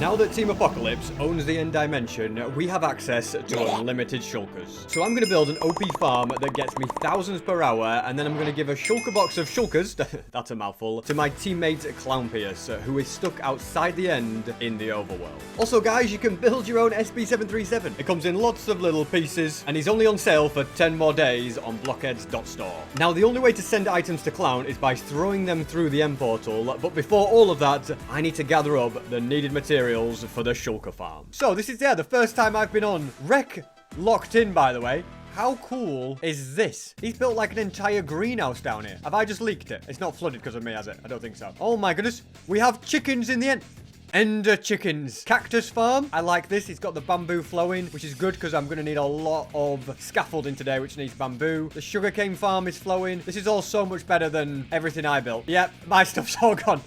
Now that Team Apocalypse owns the end dimension, we have access to unlimited shulkers. So I'm going to build an OP farm that gets me thousands per hour, and then I'm going to give a shulker box of shulkers, that's a mouthful, to my teammate ClownPierce, who is stuck outside the end in the overworld. Also guys, you can build your own SP737. It comes in lots of little pieces, and is only on sale for 10 more days on blockheads.store. Now the only way to send items to Clown is by throwing them through the end portal, but before all of that, I need to gather up the needed materials for the shulker farm. So this is the first time I've been on. Rek locked in, by the way. How cool is this? He's built like an entire greenhouse down here. Have I just leaked it? It's not flooded because of me, has it? I don't think so. Oh my goodness. We have chickens in the end. Ender chickens. Cactus farm. I like this. It's got the bamboo flowing, which is good because I'm going to need a lot of scaffolding today, which needs bamboo. The sugarcane farm is flowing. This is all so much better than everything I built. Yep, my stuff's all gone.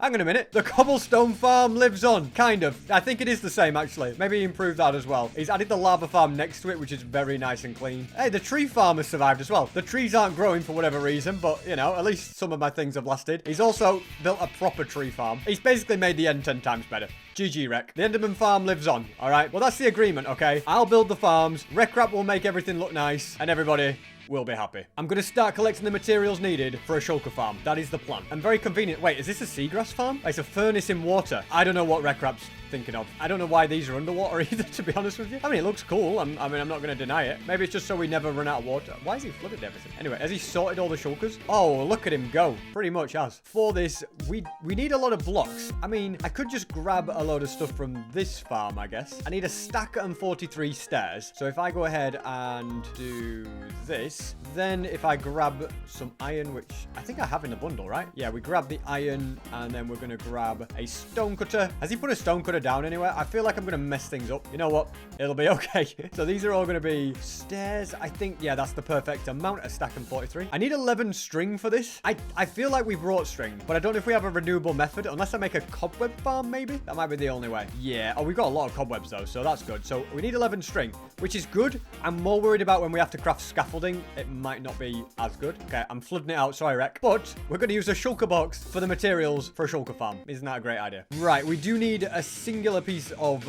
Hang on a minute. The cobblestone farm lives on. Kind of. I think it is the same, actually. Maybe he improved that as well. He's added the lava farm next to it, which is very nice and clean. Hey, the tree farm has survived as well. The trees aren't growing for whatever reason, but, you know, at least some of my things have lasted. He's also built a proper tree farm. He's basically made the end 10 times better. GG, Rek. The Enderman farm lives on, all right? Well, that's the agreement, okay? I'll build the farms. Rekrap will make everything look nice, and everybody will be happy. I'm going to start collecting the materials needed for a shulker farm. That is the plan. And very convenient. Wait, is this a seagrass farm? It's a furnace in water. I don't know what Rekrap's thinking of. I don't know why these are underwater either, to be honest with you. I mean, it looks cool. I'm not going to deny it. Maybe it's just so we never run out of water. Why has he flooded everything? Anyway, has he sorted all the shulkers? Oh, look at him go. Pretty much has. For this, we need a lot of blocks. I mean, I could just grab a load of stuff from this farm, I guess. I need a stack and 43 stairs. So if I go ahead and do this, then if I grab some iron, which I think I have in the bundle, right? Yeah, we grab the iron, and then we're going to grab a stone cutter. Has he put a stone cutter down anywhere? I feel like I'm going to mess things up. You know what? It'll be okay. So these are all going to be stairs. I think, yeah, that's the perfect amount. A stack and 43. I need 11 string for this. I feel like we brought string, but I don't know if we have a renewable method, unless I make a cobweb farm, maybe? That might be the only way. Yeah. Oh, we've got a lot of cobwebs, though, so that's good. So we need 11 string, which is good. I'm more worried about when we have to craft scaffolding. It might not be as good. Okay, I'm flooding it out. Sorry, Rek. But we're going to use a shulker box for the materials for a shulker farm. Isn't that a great idea? Right, we do need a singular piece of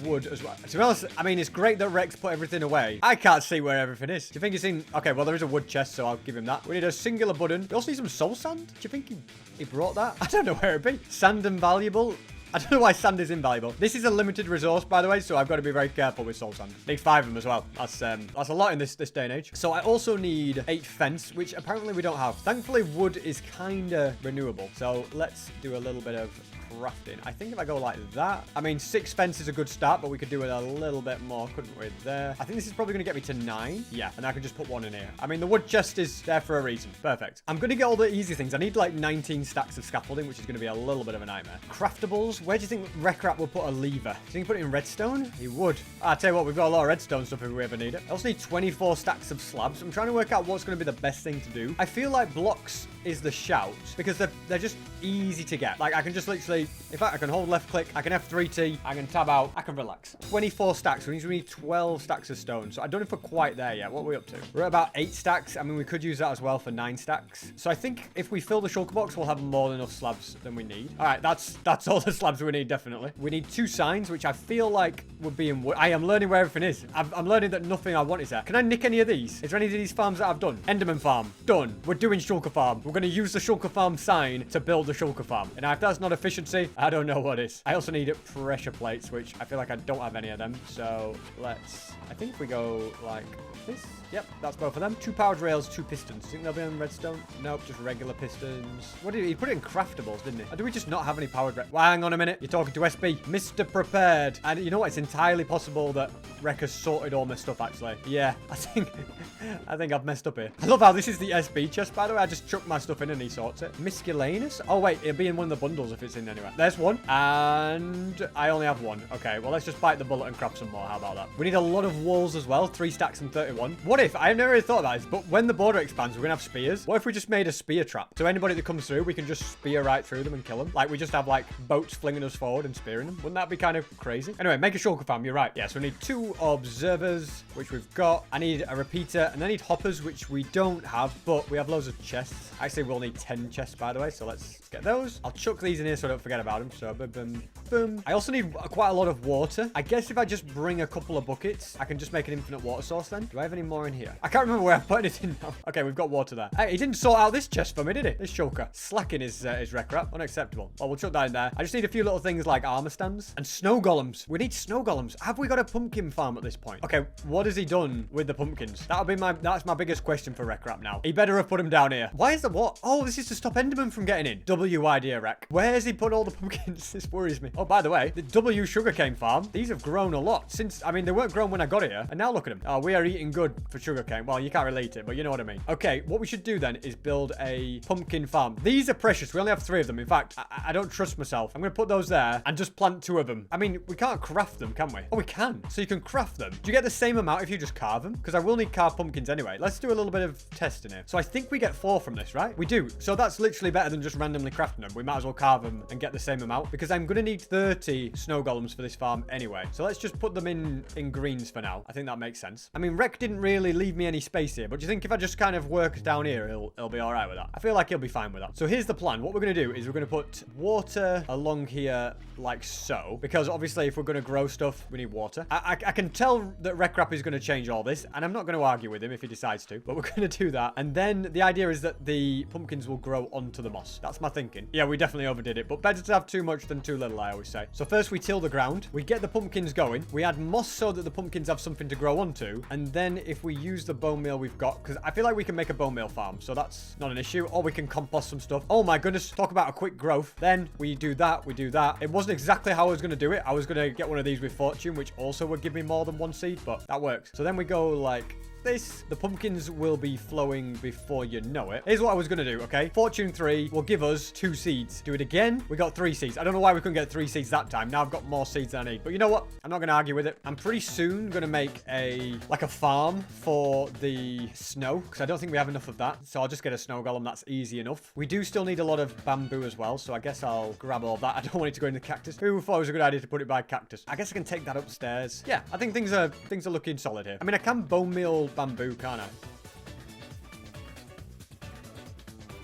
wood as well. To be honest, I mean, it's great that Rek's put everything away. I can't see where everything is. Do you think he's in? Okay, well, there is a wood chest, so I'll give him that. We need a singular button. We also need some soul sand. Do you think he brought that? I don't know where it'd be. Sand invaluable. I don't know why sand is invaluable. This is a limited resource, by the way, so I've got to be very careful with soul sand. Need 5 of them as well. That's a lot in this day and age. So I also need 8 fence, which apparently we don't have. Thankfully, wood is kind of renewable. So let's do a little bit of crafting. I think if I go like that, I mean, 6 fence is a good start, but we could do it a little bit more, couldn't we? There. I think this is probably going to get me to 9. Yeah, and I can just put 1 in here. I mean, the wood chest is there for a reason. Perfect. I'm going to get all the easy things. I need like 19 stacks of scaffolding, which is going to be a little bit of a nightmare. Craftables. Where do you think Rekrap will put a lever? Do you think he put it in redstone? He would. I'll tell you what, we've got a lot of redstone stuff if we ever need it. I also need 24 stacks of slabs. I'm trying to work out what's going to be the best thing to do. I feel like blocks is the shout because they're just easy to get. Like I can just literally, in fact, I can hold left click, I can F3T, I can tab out, I can relax. 24 stacks, which means we need 12 stacks of stone. So I don't know if we're quite there yet. What are we up to? We're at about 8 stacks. I mean, we could use that as well for 9 stacks. So I think if we fill the shulker box, we'll have more than enough slabs than we need. All right, that's all the slabs we need, definitely. We need 2 signs, which I feel like would be in wood. I am learning where everything is. I'm learning that nothing I want is there. Can I nick any of these? Is there any of these farms that I've done? Enderman farm, done. We're doing shulker farm. We're going to use the shulker farm sign to build the shulker farm. And if that's not efficiency, I don't know what is. I also need pressure plates, which I feel like I don't have any of them. So I think we go like this. Yep, that's both of them. 2 powered rails, 2 pistons. Think they'll be on redstone? Nope, just regular pistons. What did he put it in craftables, didn't he? Or do we just not have any powered well, hang on a minute. You're talking to SB. Mr. Prepared. And you know what? It's entirely possible that Rek has sorted all my stuff, actually. Yeah, I think I've messed up here. I love how this is the SB chest, by the way. I just chuck my stuff in and he sorts it. Miscellaneous? Oh, wait. It'll be in one of the bundles if it's in anywhere. There's 1. And I only have 1. Okay, well, let's just bite the bullet and craft some more. How about that? We need a lot of walls as well. 3 stacks and 31. What if? I've never really thought about this, but when the border expands, we're going to have spears. What if we just made a spear trap? So anybody that comes through, we can just spear right through them and kill them. Like, we just have, like, boats flinging us forward and spearing them. Wouldn't that be kind of crazy? Anyway, make a shulker farm. You're right. Yeah, so we need 2 observers, which we've got. I need a repeater, and I need hoppers, which we don't have, but we have loads of chests. Actually, we'll need 10 chests, by the way, so let's get those. I'll chuck these in here so I don't forget about them. So, boom, boom, boom. I also need quite a lot of water. I guess if I just bring a couple of buckets, I can just make an infinite water source then. Do I have any more in here? I can't remember where I'm putting it in now. Okay, we've got water there. Hey, he didn't sort out this chest for me, did he? This shulker. Slacking his wreck wrap. Unacceptable. Well, we'll chuck that in there. I just need a few little things like armor stands and snow golems. We need snow golems. Have we got a pumpkin farm at this point? Okay, what has he done with the pumpkins? That's my biggest question for wreck wrap now. He better have put them down here. Why is the what? Oh, this is to stop Enderman from getting in. W idea, wreck. Where's he put all the pumpkins? This worries me. Oh, by the way, the W sugarcane farm, these have grown a lot since, I mean, they weren't grown when I got here. And now look at them. Oh, we are eating good for sugarcane. Well, you can't relate it, but you know what I mean. Okay, what we should do then is build a pumpkin farm. These are precious. We only have 3 of them. In fact, I don't trust myself. I'm going to put those there and just plant 2 of them. I mean, we can't craft them, can we? Oh, we can. So you can craft them. Do you get the same amount if you just carve them? Because I will need carved pumpkins anyway. Let's do a little bit of testing here. So I think we get 4 from this, right? We do. So that's literally better than just randomly crafting them. We might as well carve them and get the same amount because I'm going to need 30 snow golems for this farm anyway. So let's just put them in greens for now. I think that makes sense. I mean, Rec didn't really leave me any space here, but do you think if I just kind of work down here, he'll be all right with that? I feel like he'll be fine with that. So here's the plan. What we're going to do is we're going to put water along here like so, because obviously if we're going to grow stuff, we need water. I can tell that Rec Rap is going to change all this, and I'm not going to argue with him if he decides to, but we're going to do that. And then the idea is that the pumpkins will grow onto the moss. That's my thinking. Yeah, we definitely overdid it, but better to have too much than too little, I always say. So first we till the ground, we get the pumpkins going, we add moss so that the pumpkins have something to grow onto, and then if we use the bone meal we've got, because I feel like we can make a bone meal farm, so that's not an issue, or we can compost some stuff. Oh my goodness, talk about a quick growth. Then we do that, we do that. It wasn't exactly how I was going to do it. I was going to get one of these with fortune, which also would give me more than 1 seed, but that works. So then we go like this. The pumpkins will be flowing before you know it. Here's what I was going to do, okay? Fortune 3 will give us 2 seeds. Do it again. We got 3 seeds. I don't know why we couldn't get 3 seeds that time. Now I've got more seeds than I need. But you know what? I'm not going to argue with it. I'm pretty soon going to make a farm for the snow, because I don't think we have enough of that. So I'll just get a snow golem. That's easy enough. We do still need a lot of bamboo as well, so I guess I'll grab all that. I don't want it to go in the cactus. Who thought it was a good idea to put it by cactus? I guess I can take that upstairs. Yeah, I think things are looking solid here. I mean, I can bone meal bamboo, can't I?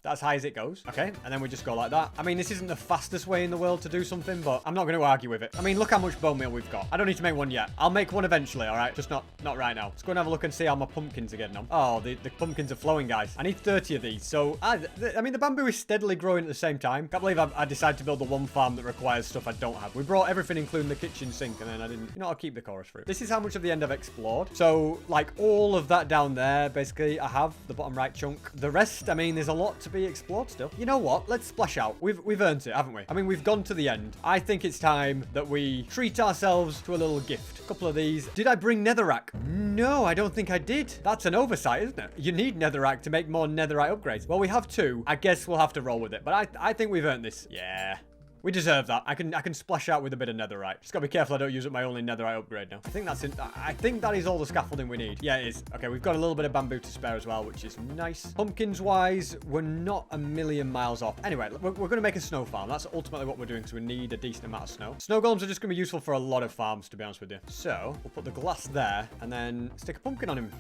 That's high as it goes. Okay, and then we just go like that. I mean, this isn't the fastest way in the world to do something, but I'm not going to argue with it. I mean, look how much bone meal we've got. I don't need to make one yet. I'll make one eventually, all right? Just not right now. Let's go and have a look and see how my pumpkins are getting on. Oh, the pumpkins are flowing, guys. I need 30 of these. So, I mean, the bamboo is steadily growing at the same time. Can't believe I decided to build the one farm that requires stuff I don't have. We brought everything, including the kitchen sink, and then I didn't... You know, I'll keep the chorus fruit. This is how much of the end I've explored. So, like, all of that down there, basically, I have the bottom right chunk. The rest, I mean, there's a lot to be explored still. You know what? Let's splash out. We've earned it, haven't we? I mean, we've gone to the end. I think it's time that we treat ourselves to a little gift. A couple of these. Did I bring netherrack? No, I don't think I did. That's an oversight, isn't it? You need netherrack to make more netherite upgrades. Well, we have 2. I guess we'll have to roll with it. But I think we've earned this. Yeah. We deserve that. I can splash out with a bit of netherite. Just gotta be careful I don't use up my only netherite upgrade now. I think that's it. I think that is all the scaffolding we need. Yeah, it is. Okay, we've got a little bit of bamboo to spare as well, which is nice. Pumpkins-wise, we're not a million miles off. Anyway, we're gonna make a snow farm. That's ultimately what we're doing, because we need a decent amount of snow. Snow golems are just gonna be useful for a lot of farms, to be honest with you. So, we'll put the glass there, and then stick a pumpkin on him.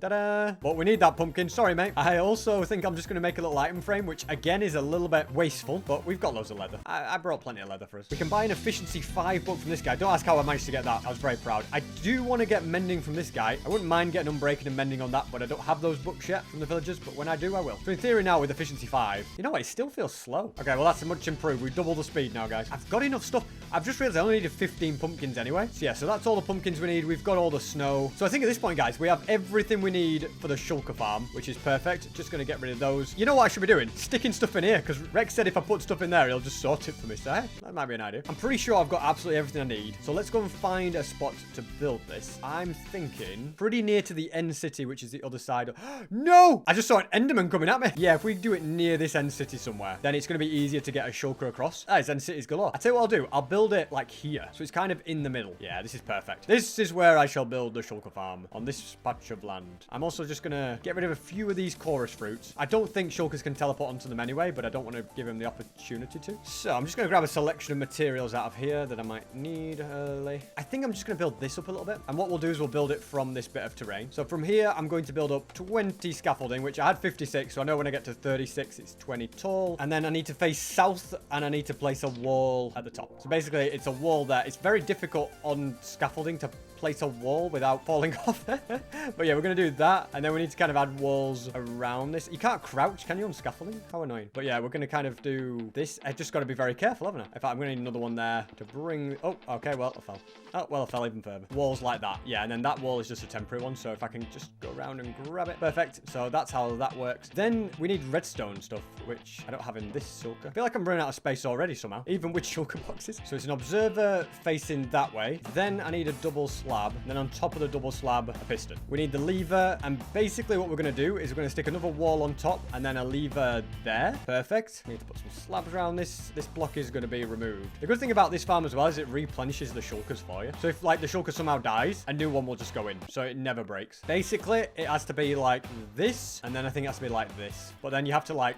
Ta-da! But we need that pumpkin. Sorry, mate. I also think I'm just going to make a little item frame, which, again, is a little bit wasteful. But we've got loads of leather. I brought plenty of leather for us. We can buy an efficiency 5 book from this guy. Don't ask how I managed to get that. I was very proud. I do want to get mending from this guy. I wouldn't mind getting unbreaking and mending on that, but I don't have those books yet from the villagers. But when I do, I will. So in theory now, with efficiency 5, you know what? It still feels slow. Okay, well, that's much improved. We've doubled the speed now, guys. I've got enough stuff. I've just realized I only needed 15 pumpkins anyway. So yeah, so that's all the pumpkins we need. We've got all the snow. So I think at this point, guys, we have everything we need for the shulker farm, which is perfect. Just going to get rid of those. You know what I should be doing? Sticking stuff in here, because Rex said if I put stuff in there, he'll just sort it for me. So hey, that might be an idea. I'm pretty sure I've got absolutely everything I need. So let's go and find a spot to build this. I'm thinking pretty near to the end city, which is the other side. No! I just saw an Enderman coming at me. Yeah, if we do it near this end city somewhere, then it's going to be easier to get a shulker across. That is end cities galore. I tell you what I'll do. I'll build it like here. So it's kind of in the middle. Yeah, this is perfect. This is where I shall build the shulker farm, on this patch of land. land. I'm also just going to get rid of a few of these chorus fruits. I don't think shulkers can teleport onto them anyway, but I don't want to give him the opportunity to. So I'm just going to grab a selection of materials out of here that I might need early. I think I'm just going to build this up a little bit. And what we'll do is we'll build it from this bit of terrain. So from here, I'm going to build up 20 scaffolding, which I had 56. So I know when I get to 36, it's 20 tall. And then I need to face south and I need to place a wall at the top. So basically, it's a wall there. It's very difficult on scaffolding to place a wall without falling off. But yeah, we're going to do that. And then we need to kind of add walls around this. You can't crouch, can you, on scaffolding? How annoying. But yeah, we're going to kind of do this. I just got to be very careful, haven't I? In fact, I'm going to need another one there to bring... Oh, okay, well, I fell. Oh, well, I fell even further. Walls like that. Yeah, and then that wall is just a temporary one. So if I can just go around and grab it. Perfect. So that's how that works. Then we need redstone stuff, which I don't have in this shulker. I feel like I'm running out of space already somehow, even with shulker boxes. So it's an observer facing that way. Then I need a double slab. And then on top of the double slab, a piston. We need the lever. And basically what we're going to do is we're going to stick another wall on top and then a lever there. Perfect. Need to put some slabs around this. This block is going to be removed. The good thing about this farm as well is it replenishes the shulkers for you. So if like the shulker somehow dies, a new one will just go in. So it never breaks. Basically, it has to be like this. And then I think it has to be like this. But then you have to like,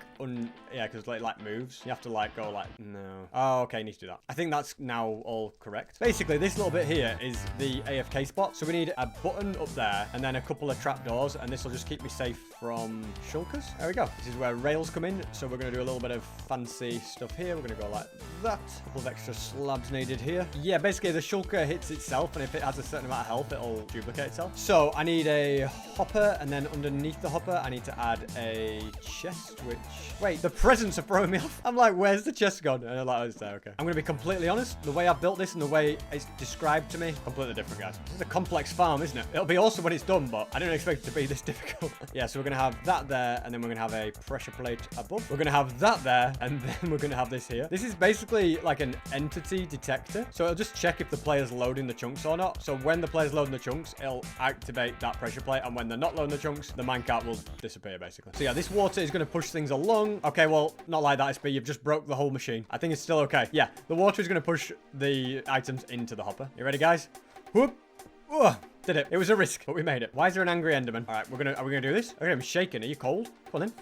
yeah, because it like moves. You have to like go like, no. Oh, okay, need to do that. I think that's now all correct. Basically, this little bit here is the AFK spot. So we need a button up there and then a couple of trapdoors. And this will just keep me safe from shulkers. There we go. This is where rails come in. So we're going to do a little bit of fancy stuff here. We're going to go like that. A couple of extra slabs needed here. Yeah, basically the shulker hits itself. And if it has a certain amount of health, it'll duplicate itself. So I need a hopper. And then underneath the hopper, I need to add a chest, which... Wait, the presents are throwing me off. I'm like, where's the chest gone? And I'm like, oh, it's there. Okay. I'm going to be completely honest. The way I've built this and the way it's described to me, completely different, guys. This is a complex farm, isn't it? It'll be awesome when it's done, but I didn't expect it to be this difficult. Yeah, so we're going to have that there, and then we're going to have a pressure plate above. We're going to have that there, and then we're going to have this here. This is basically like an entity detector. So it'll just check if the player's loading the chunks or not. So when the player's loading the chunks, it'll activate that pressure plate, and when they're not loading the chunks, the minecart will disappear, basically. So yeah, this water is going to push things along. Okay, well, not like that, SB. You've just broke the whole machine. I think it's still okay. Yeah, the water is going to push the items into the hopper. You ready, guys? Whoop. Ugh. Did it. It was a risk, but we made it. Why is there an angry enderman? All right, are we gonna do this? Okay, I'm shaking. Are you cold? Come on in.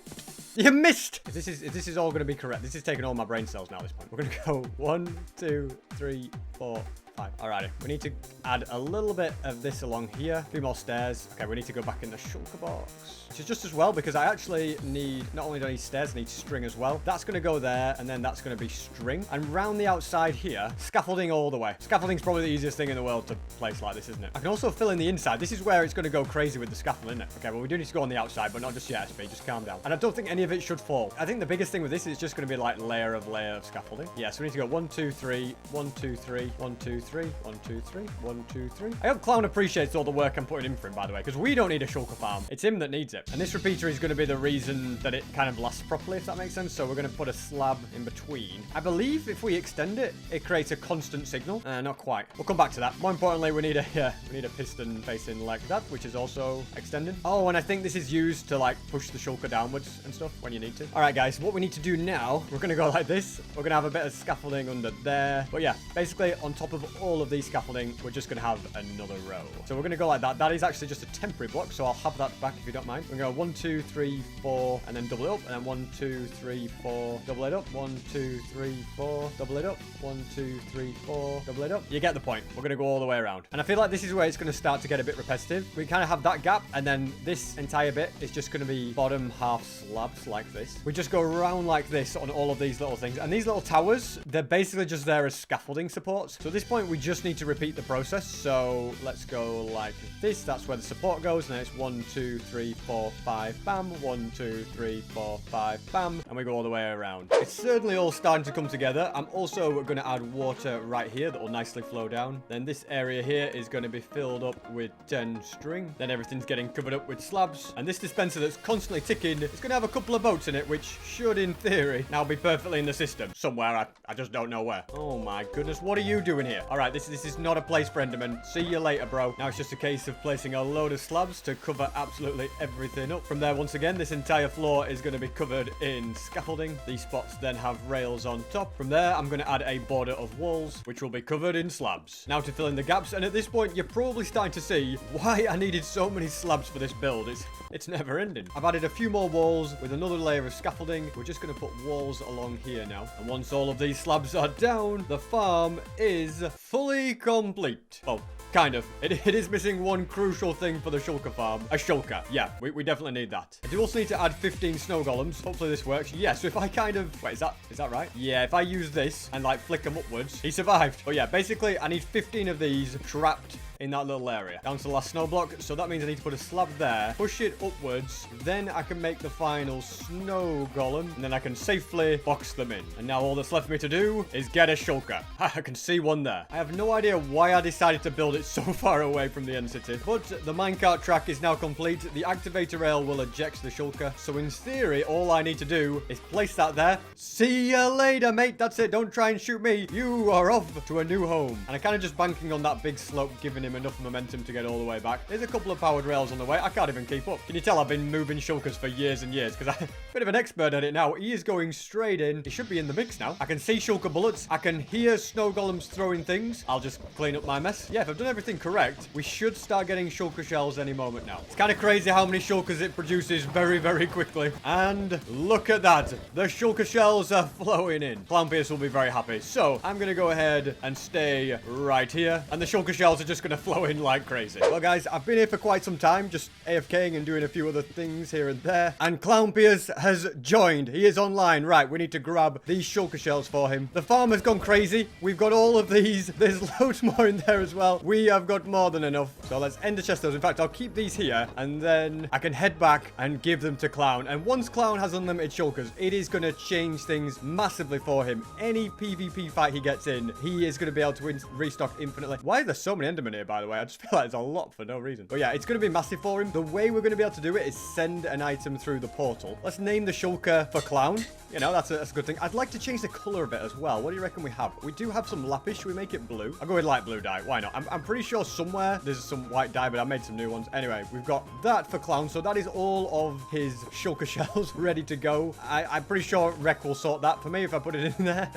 You missed. If this is all gonna be correct. This is taking all my brain cells now at this point. We're gonna go 1, 2, 3, 4, 5. Alrighty. We need to add a little bit of this along here. A few more stairs. Okay, we need to go back in the shulker box. Which is just as well because I actually need, not only do I need stairs, I need string as well. That's going to go there and then that's going to be string. And round the outside here, scaffolding all the way. Scaffolding's probably the easiest thing in the world to place like this, isn't it? I can also fill in the inside. This is where it's going to go crazy with the scaffolding, isn't it? Okay, well, we do need to go on the outside, but not just yet, SP. Just calm down. And I don't think any of it should fall. I think the biggest thing with this is just going to be like layer of scaffolding. Yeah, so we need to go 1, 2, 3, 1, 2, 3, 1, 2, 3, 1, 2, 3, 1, 2, 3. I hope Clown appreciates all the work I'm putting in for him, by the way, because we don't need a shulker farm. It's him that needs it. And this repeater is going to be the reason that it kind of lasts properly, if that makes sense. So we're going to put a slab in between. I believe if we extend it, it creates a constant signal. Not quite. We'll come back to that. More importantly, we need a piston facing like that, which is also extending. Oh, and I think this is used to like push the shulker downwards and stuff when you need to. All right, guys, what we need to do now, we're going to go like this. We're going to have a bit of scaffolding under there. But yeah, basically on top of all of these scaffolding, we're just going to have another row. So we're going to go like that. That is actually just a temporary block. So I'll have that back if you don't mind. We're going to go 1, 2, 3, 4, and then double it up. And then 1, 2, 3, 4, double it up. 1, 2, 3, 4, double it up. 1, 2, 3, 4, double it up. You get the point. We're going to go all the way around. And I feel like this is where it's going to start to get a bit repetitive. We kind of have that gap. And then this entire bit is just going to be bottom half slabs like this. We just go around like this on all of these little things. And these little towers, they're basically just there as scaffolding supports. So at this point, we just need to repeat the process. So let's go like this. That's where the support goes. And then it's 1, 2, 3, 4, 5, bam. 1, 2, 3, 4, 5, bam. And we go all the way around. It's certainly all starting to come together. I'm also going to add water right here that will nicely flow down. Then this area here is going to be filled up with 10 string. Then everything's getting covered up with slabs. And this dispenser that's constantly ticking, it's going to have a couple of boats in it, which should, in theory, now be perfectly in the system. Somewhere, I just don't know where. Oh my goodness, what are you doing here? Alright, this is not a place for Enderman. See you later, bro. Now it's just a case of placing a load of slabs to cover absolutely everything up. From there, once again, this entire floor is going to be covered in scaffolding. These spots then have rails on top. From there, I'm going to add a border of walls, which will be covered in slabs. Now to fill in the gaps, and at this point, you're probably starting to see why I needed so many slabs for this build. It's never ending. I've added a few more walls with another layer of scaffolding. We're just going to put walls along here now. And once all of these slabs are down, the farm is fully complete. Oh, kind of. It is missing one crucial thing for the shulker farm. A shulker. Yeah, we definitely need that. I do also need to add 15 snow golems. Hopefully this works. Yeah, so if I kind of... Wait, is that right? Yeah, if I use this and like flick them upwards, he survived. But yeah, basically I need 15 of these trapped in that little area. Down to the last snow block. So that means I need to put a slab there, push it upwards. Then I can make the final snow golem. And then I can safely box them in. And now all that's left for me to do is get a shulker. I can see one there. I have no idea why I decided to build it so far away from the end city. But the minecart track is now complete. The activator rail will eject the shulker. So in theory, all I need to do is place that there. See you later, mate. That's it. Don't try and shoot me. You are off to a new home. And I'm kind of just banking on that big slope, giving him enough momentum to get all the way back. There's a couple of powered rails on the way. I can't even keep up. Can you tell I've been moving shulkers for years and years? Because I'm a bit of an expert at it now. He is going straight in. He should be in the mix now. I can see shulker bullets. I can hear snow golems throwing things. I'll just clean up my mess. Yeah, if I've done everything correct, we should start getting shulker shells any moment now. It's kind of crazy how many shulkers it produces very, very quickly. And look at that. The shulker shells are flowing in. ClownPierce will be very happy. So I'm going to go ahead and stay right here. And the shulker shells are just going to flow in like crazy. Well, guys, I've been here for quite some time, just AFKing and doing a few other things here and there. And ClownPierce has joined. He is online. Right, we need to grab these shulker shells for him. The farm has gone crazy. We've got all of these. There's loads more in there as well. We have got more than enough. So let's end the chest those. In fact, I'll keep these here and then I can head back and give them to Clown. And once Clown has unlimited shulkers, it is going to change things massively for him. Any PvP fight he gets in, he is going to be able to restock infinitely. Why are there so many Endermen here, by the way? I just feel like there's a lot for no reason. But yeah, it's going to be massive for him. The way we're going to be able to do it is send an item through the portal. Let's name the shulker for Clown. You know, that's a good thing. I'd like to change the color of it as well. What do you reckon we have? We do have some lapis. Should we make it blue? I'll go with light blue dye. Why not? I'm pretty sure somewhere there's some white dye, but I made some new ones. Anyway, we've got that for Clown. So that is all of his shulker shells ready to go. I'm pretty sure Rec will sort that for me if I put it in there.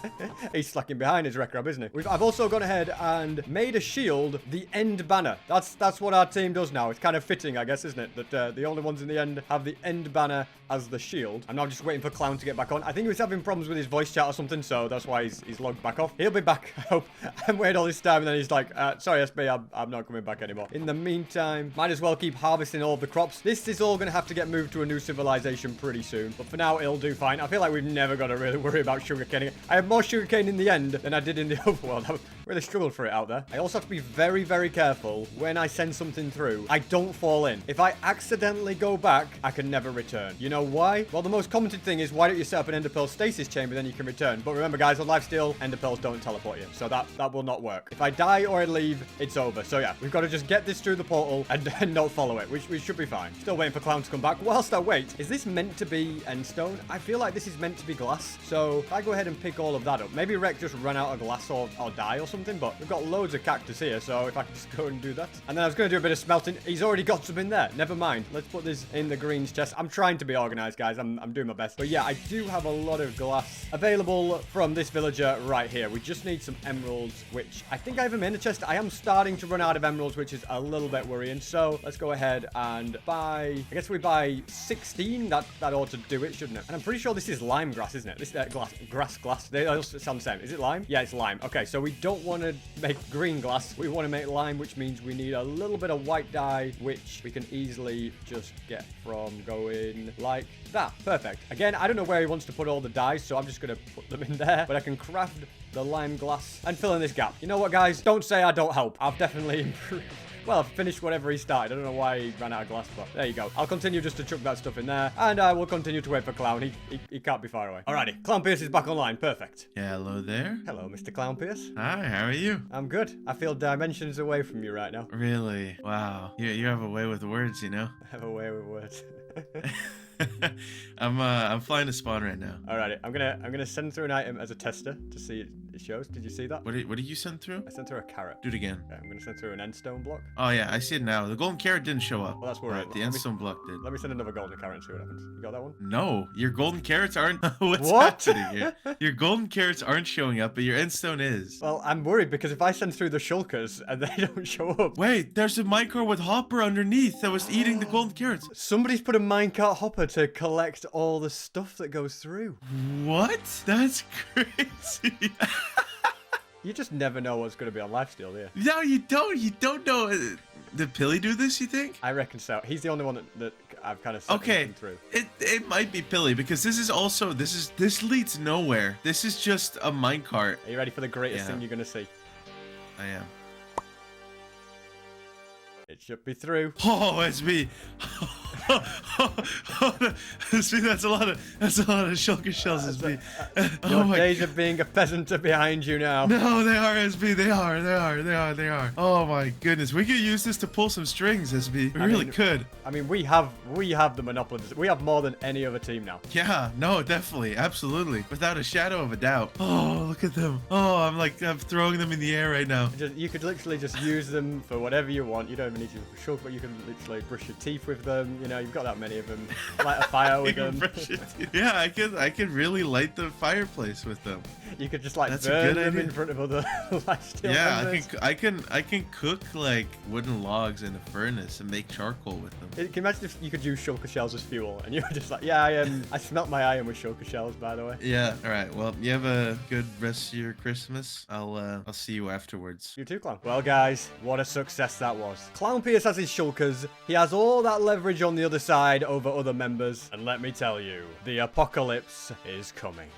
He's slacking behind his Rec Rab, isn't he? I've also gone ahead and made a shield, the end banner. That's what our team does now. It's kind of fitting, I guess, isn't it? That the only ones in the end have the end banner as the shield. I'm now just waiting for Clown to get back on. I think he was having problems with his voice chat or something, so that's why he's logged back off. He'll be back, I hope. I'm waiting all this time, and then he's like, sorry, SB, I'm not coming back anymore. In the meantime, might as well keep harvesting all of the crops. This is all going to have to get moved to a new civilization pretty soon, but for now, it'll do fine. I feel like we've never got to really worry about sugarcane. I have more sugarcane in the end than I did in the overworld. I really struggled for it out there. I also have to be very, very careful when I send something through. I don't fall in. If I accidentally go back, I can never return. You know why? Well, the most commented thing is, why don't you set up an ender pearl stasis chamber, then you can return. But remember, guys, on Lifesteal, ender pearls don't teleport you, so that will not work. If I die or I leave, it's over. So yeah, we've got to just get this through the portal and not follow it, which we should be fine. Still waiting for Clown to come back. Whilst I wait, is this meant to be endstone? I feel like this is meant to be glass. So if I go ahead and pick all of that up, maybe Rec just ran out of glass or die or something, but we've got loads of cactus here, so if I can just go and do that. And then I was going to do a bit of smelting. He's already got some in there. Never mind. Let's put this in the greens chest. I'm trying to be organized, guys. I'm doing my best. But yeah, I do have a lot of glass available from this villager right here. We just need some emeralds, which I think I have them in the chest. I am starting to run out of emeralds, which is a little bit worrying. So let's go ahead and buy, I guess we buy 16. That ought to do it, shouldn't it? And I'm pretty sure this is lime grass, isn't it? This glass. They all sound the same. Is it lime? Yeah, it's lime. Okay, so we don't want to make green glass. We want to make lime, which means we need a little bit of white dye, which we can easily just get from going like that. Perfect. Again, I don't know where he wants to put all the dyes, so I'm just going to put them in there. But I can craft the lime glass and fill in this gap. You know what, guys? Don't say I don't help. I've definitely improved. Well, I've finished whatever he started. I don't know why he ran out of glass, but there you go. I'll continue just to chuck that stuff in there, and I will continue to wait for Clown. He can't be far away. Alrighty, ClownPierce is back online. Perfect. Yeah, hello there. Hello, Mr. ClownPierce. Hi, how are you? I'm good. I feel dimensions away from you right now. Really? Wow. You have a way with words, you know? I have a way with words. I'm flying to spawn right now. Alrighty, I'm gonna send through an item as a tester to see It shows. Did you see that? What did you send through? I sent her a carrot. Do it again. Okay, I'm going to send through an end stone block. Oh yeah, I see it now. The golden carrot didn't show up. Well, that's worrying. But the endstone block did. Let me send another golden carrot and see what happens. You got that one? No, your golden carrots aren't. What's What? happening here? Your golden carrots aren't showing up, but your endstone is. Well, I'm worried because if I send through the shulkers and they don't show up. Wait, there's a minecart with Hopper underneath that was eating the golden carrots. Somebody's put a minecart hopper to collect all the stuff that goes through. What? That's crazy. You just never know what's going to be on Lifesteal, do you? No, you don't. You don't know. Did Pilly do this, you think? I reckon so. He's the only one that I've kind of sent through. It might be Pilly because this leads nowhere. This is just a minecart. Are you ready for the greatest thing you're going to see? I am. It should be through. Oh, SB. SB, that's a lot of shulker shells, SB. Your my days of being a peasant are behind you now. No, they are, SB. They are. Oh my goodness, we could use this to pull some strings, SB. We really could. I mean, we have the monopoly. We have more than any other team now. Yeah, no, definitely, absolutely, without a shadow of a doubt. Oh, look at them. Oh, I'm throwing them in the air right now. You could literally just use them for whatever you want. You don't even need to shulk, but you can literally brush your teeth with them. You know, you've got that many of them. Light a fire with them. Yeah, I could really light the fireplace with them. You could just like That's burn a good them idea. in front of other Lifesteal members. I can cook like wooden logs in a furnace and make charcoal with them. Can you imagine if you could use shulker shells as fuel and you were just like, yeah, I smelt my iron with shulker shells, by the way. Yeah. All right. Well, you have a good rest of your Christmas. I'll see you afterwards. You too, Clown. Well, guys, what a success that was. ClownPierce has his shulkers. He has all that leverage on the other side over other members. And let me tell you, the apocalypse is coming.